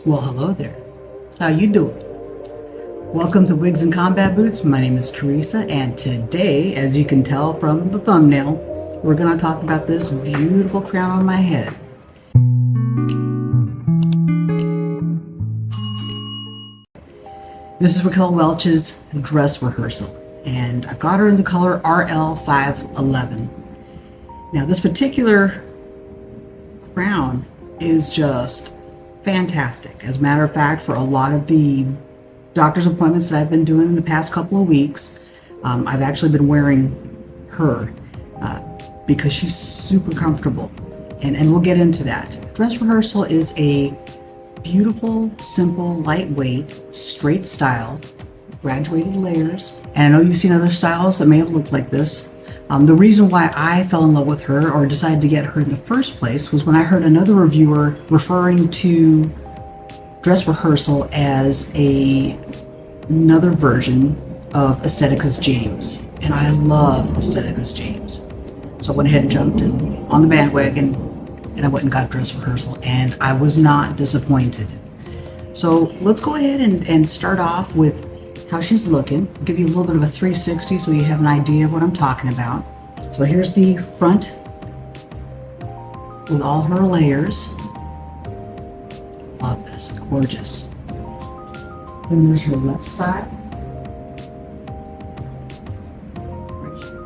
Well, hello there. How you doing? Welcome to Wigs and Combat Boots. My name is Teresa, and today, as you can tell from the thumbnail, we're going to talk about this beautiful crown on my head. This is Raquel Welch's Dress Rehearsal, and I've got her in the color RL511. Now, this particular crown is just fantastic. As a matter of fact, for a lot of the doctor's appointments that I've been doing in the past couple of weeks, I've actually been wearing her because she's super comfortable, and we'll get into that. Dress Rehearsal is a beautiful, simple, lightweight, straight style with graduated layers. And I know you've seen other styles that may have looked like this. The reason why I fell in love with her or decided to get her in the first place was when I heard another reviewer referring to Dress Rehearsal as another version of Aestheticus James. And I love Aestheticus James. So I went ahead and jumped in on the bandwagon and I went and got Dress Rehearsal, and I was not disappointed. So let's go ahead and start off with how she's looking. I'll give you a little bit of a 360 so you have an idea of what I'm talking about. So here's the front with all her layers. Love this, gorgeous. Then there's her left side. Right here.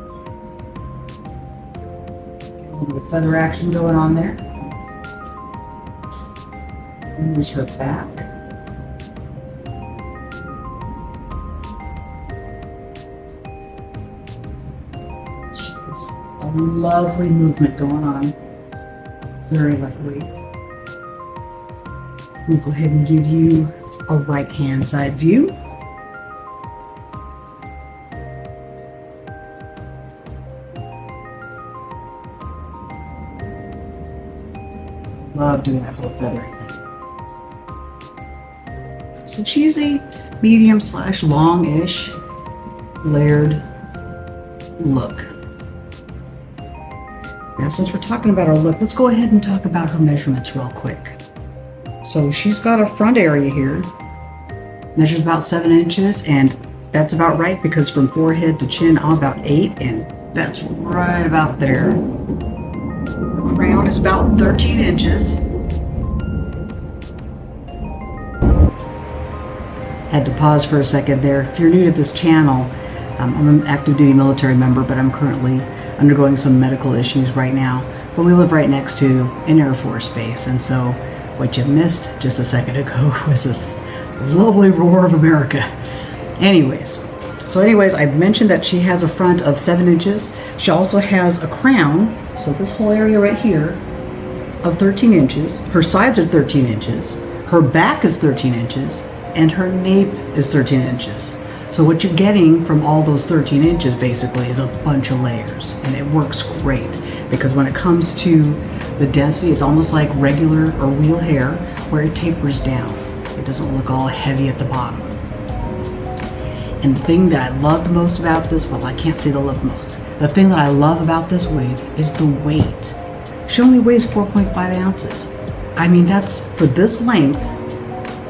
Get a little bit of feather action going on there. And there's her back. A lovely movement going on, very lightweight. We'll go ahead and give you a right hand side view. Love doing that whole feathering thing. So she's a medium / longish layered look. Now, since we're talking about her look, let's go ahead and talk about her measurements real quick. So she's got a front area here, measures about 7 inches, and that's about right because from forehead to chin, I'm about 8, and that's right about there. The crown is about 13 inches. Had to pause for a second there. If you're new to this channel, I'm an active duty military member, but I'm currently undergoing some medical issues right now, but we live right next to an Air Force base, and so what you missed just a second ago was this lovely roar of America. Anyways, I mentioned that she has a front of 7 inches. She also has a crown, so this whole area right here of 13 inches. Her sides are 13 inches, her back is 13 inches, and her nape is 13 inches. So what you're getting from all those 13 inches basically is a bunch of layers, and it works great because when it comes to the density, it's almost like regular or real hair where it tapers down. It doesn't look all heavy at the bottom. And the thing that I love the most about this, well, I can't say the love most. The thing that I love about this wig is the weight. She only weighs 4.5 ounces. I mean, that's for this length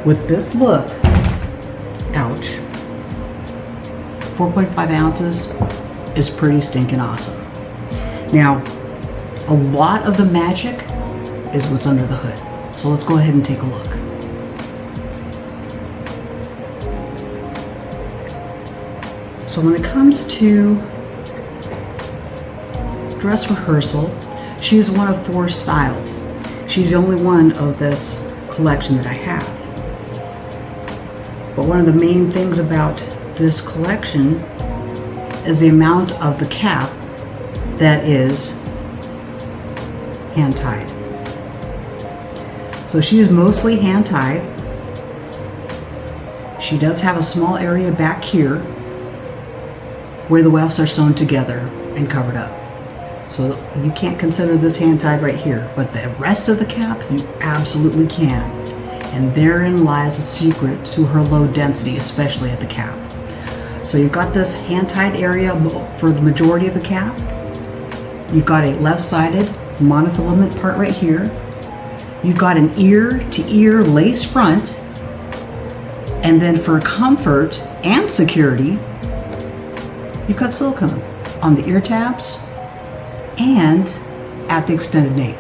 with this look, ouch. 4.5 ounces is pretty stinking awesome. Now, a lot of the magic is what's under the hood. So let's go ahead and take a look. So when it comes to Dress Rehearsal, she is one of 4 styles. She's the only one of this collection that I have. But one of the main things about this collection is the amount of the cap that is hand tied. So she is mostly hand tied. She does have a small area back here where the wefts are sewn together and covered up. So you can't consider this hand tied right here, but the rest of the cap you absolutely can. And therein lies a secret to her low density, especially at the cap. So you've got this hand-tied area for the majority of the cap. You've got a left-sided monofilament part right here. You've got an ear-to-ear lace front, and then for comfort and security, you've got silicone on the ear tabs and at the extended nape.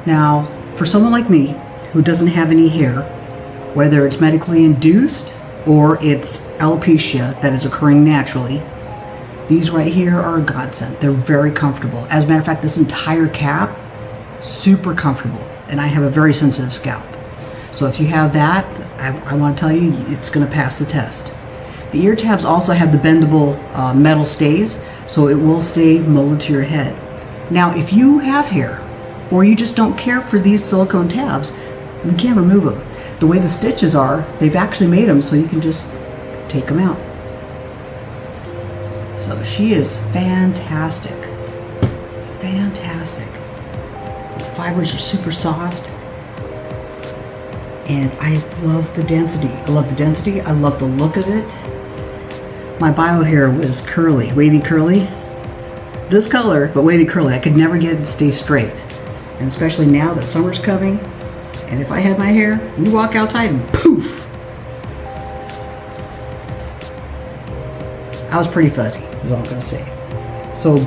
Now, for someone like me who doesn't have any hair, whether it's medically induced or it's alopecia that is occurring naturally, these right here are a godsend. They're very comfortable. As a matter of fact, this entire cap, super comfortable. And I have a very sensitive scalp. So if you have that, I want to tell you, it's going to pass the test. The ear tabs also have the bendable metal stays, so it will stay molded to your head. Now, if you have hair, or you just don't care for these silicone tabs, you can remove them. The way the stitches are, they've actually made them so you can just take them out. So she is fantastic. Fantastic. The fibers are super soft. And I love the density. I love the density. I love the look of it. My bio hair was curly, wavy curly. This color, but wavy curly. I could never get it to stay straight. And especially now that summer's coming, and if I had my hair, you walk outside and poof! I was pretty fuzzy, is all I'm gonna say. So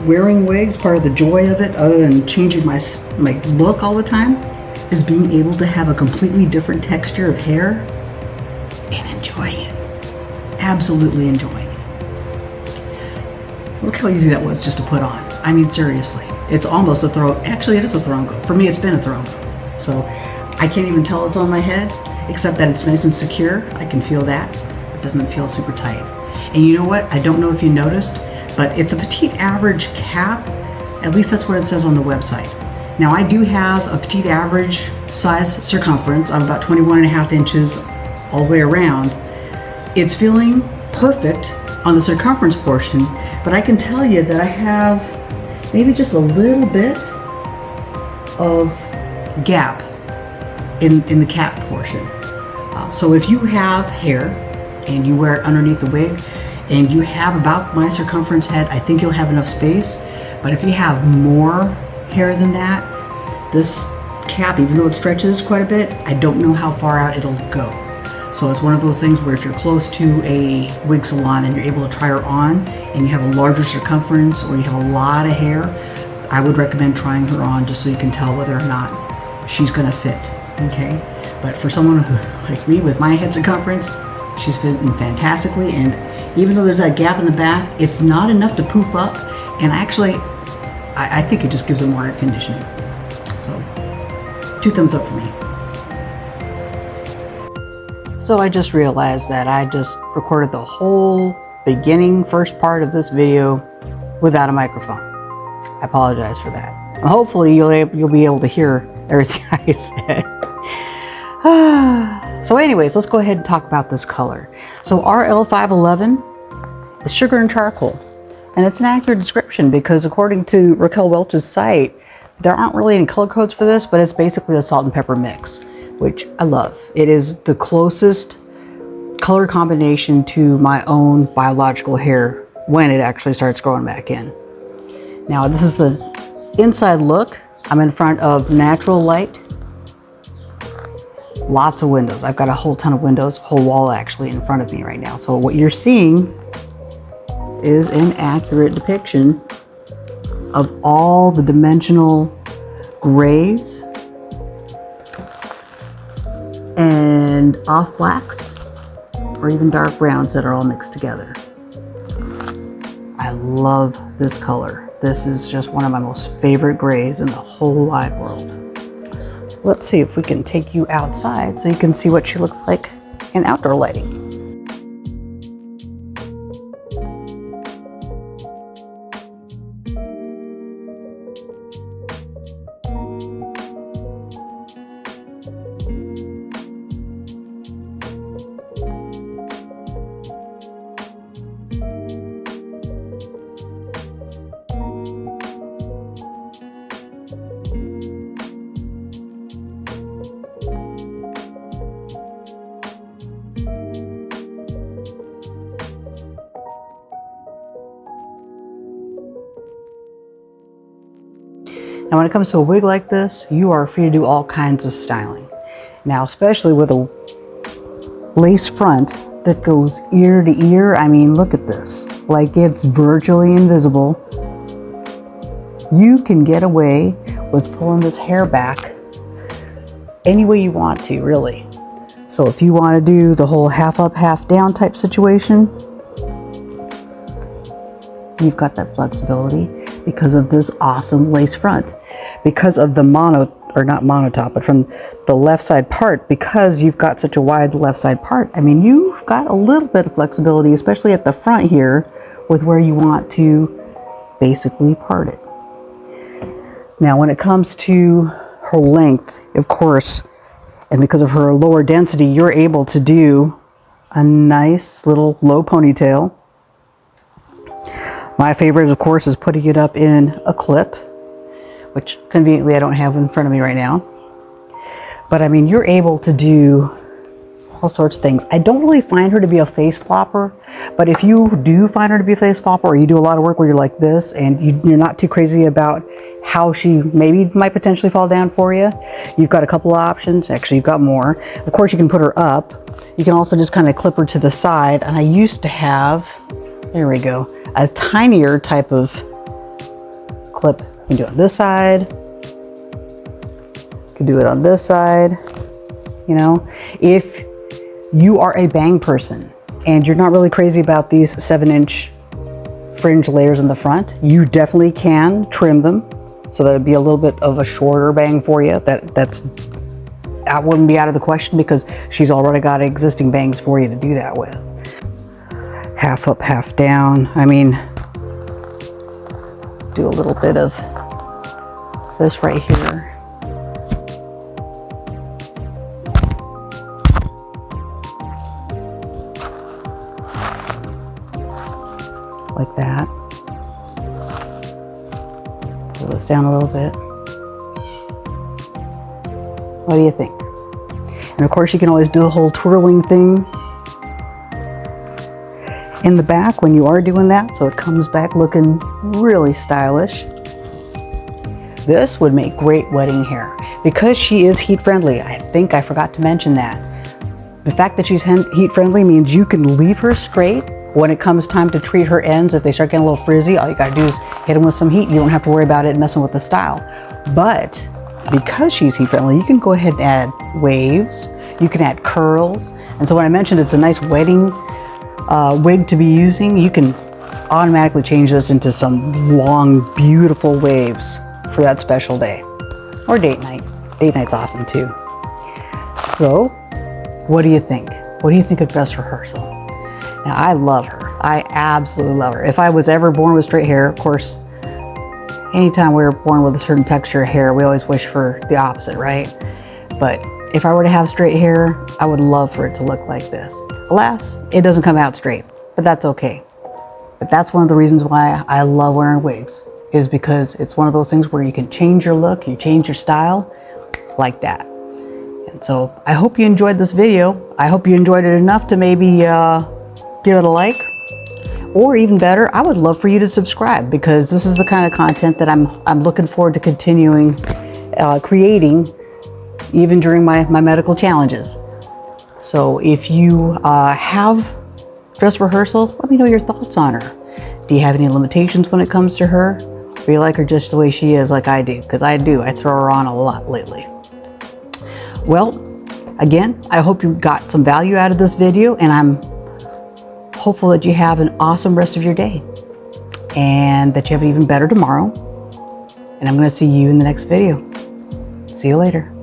wearing wigs, part of the joy of it, other than changing my look all the time, is being able to have a completely different texture of hair and enjoying it. Absolutely enjoying it. Look how easy that was just to put on. I mean, seriously. It's almost a throw. Actually, it is a throw and go. For me, it's been a throw and go. So I can't even tell it's on my head, except that it's nice and secure. I can feel that. It doesn't feel super tight. And you know what? I don't know if you noticed, but it's a Petite Average cap. At least that's what it says on the website. Now, I do have a Petite Average size circumference. I'm about 21.5 inches all the way around. It's feeling perfect on the circumference portion, but I can tell you that I have maybe just a little bit of gap in the cap portion. So if you have hair and you wear it underneath the wig and you have about my circumference head, I think you'll have enough space. But if you have more hair than that, this cap, even though it stretches quite a bit, I don't know how far out it'll go. So it's one of those things where if you're close to a wig salon and you're able to try her on and you have a larger circumference or you have a lot of hair, I would recommend trying her on just so you can tell whether or not she's gonna fit, okay? But for someone like me with my head circumference, she's fitting fantastically, and even though there's that gap in the back, it's not enough to poof up, and actually, I think it just gives it more air conditioning. So, 2 thumbs up for me. So I just realized that I just recorded the whole first part of this video without a microphone. I apologize for that. Hopefully you'll be able to hear everything I said. So anyways, let's go ahead and talk about this color. So RL511 is sugar and charcoal. And it's an accurate description because according to Raquel Welch's site, there aren't really any color codes for this, but it's basically a salt and pepper mix, which I love. It is the closest color combination to my own biological hair when it actually starts growing back in. Now, this is the inside look. I'm in front of natural light. Lots of windows. I've got a whole ton of windows, whole wall actually in front of me right now. So what you're seeing is an accurate depiction of all the dimensional grays and off blacks or even dark browns that are all mixed together. I love this color. This is just one of my most favorite grays in the whole wide world. Let's see if we can take you outside so you can see what she looks like in outdoor lighting. Now when it comes to a wig like this, you are free to do all kinds of styling. Now, especially with a lace front that goes ear to ear, I mean, look at this. Like, it's virtually invisible. You can get away with pulling this hair back any way you want to, really. So if you want to do the whole half up, half down type situation, you've got that flexibility because of this awesome lace front. Because of the not monotop, but from the left side part, because you've got such a wide left side part, I mean, you've got a little bit of flexibility, especially at the front here, with where you want to basically part it. Now, when it comes to her length, of course, and because of her lower density, you're able to do a nice little low ponytail. My favorite, of course, is putting it up in a clip, which conveniently I don't have in front of me right now. But I mean, you're able to do all sorts of things. I don't really find her to be a face flopper, but if you do find her to be a face flopper, or you do a lot of work where you're like this and you're not too crazy about how she maybe might potentially fall down for you, you've got a couple of options. Actually, you've got more. Of course, you can put her up. You can also just kind of clip her to the side. And I used to have, there we go, a tinier type of clip. You can do it on this side. You can do it on this side. You know, if you are a bang person and you're not really crazy about these 7-inch fringe layers in the front, you definitely can trim them. So that'd be a little bit of a shorter bang for you. That wouldn't be out of the question because she's already got existing bangs for you to do that with. Half up, half down. I mean, do a little bit of this right here. Like that. Pull this down a little bit. What do you think? And of course, you can always do the whole twirling thing in the back when you are doing that, so it comes back looking really stylish. This would make great wedding hair. Because she is heat friendly, I think I forgot to mention that. The fact that she's heat friendly means you can leave her straight. When it comes time to treat her ends, if they start getting a little frizzy, all you gotta do is hit them with some heat. You don't have to worry about it messing with the style. But because she's heat friendly, you can go ahead and add waves. You can add curls. And so when I mentioned it's a nice wedding wig to be using, you can automatically change this into some long, beautiful waves for that special day. Or date night. Date night's awesome too. So, what do you think? What do you think of Dress Rehearsal? Now, I love her. I absolutely love her. If I was ever born with straight hair, of course, anytime we were born with a certain texture of hair, we always wish for the opposite, right? But if I were to have straight hair, I would love for it to look like this. Alas, it doesn't come out straight, but that's okay. But that's one of the reasons why I love wearing wigs, is because it's one of those things where you can change your look, you change your style like that. And so I hope you enjoyed this video. I hope you enjoyed it enough to maybe give it a like, or even better, I would love for you to subscribe, because this is the kind of content that I'm looking forward to continuing creating even during my medical challenges. So if you have Dress Rehearsal, let me know your thoughts on her. Do you have any limitations when it comes to her? Do you like her just the way she is, like I do? Because I do. I throw her on a lot lately. Well, again, I hope you got some value out of this video, and I'm hopeful that you have an awesome rest of your day and that you have an even better tomorrow. And I'm going to see you in the next video. See you later.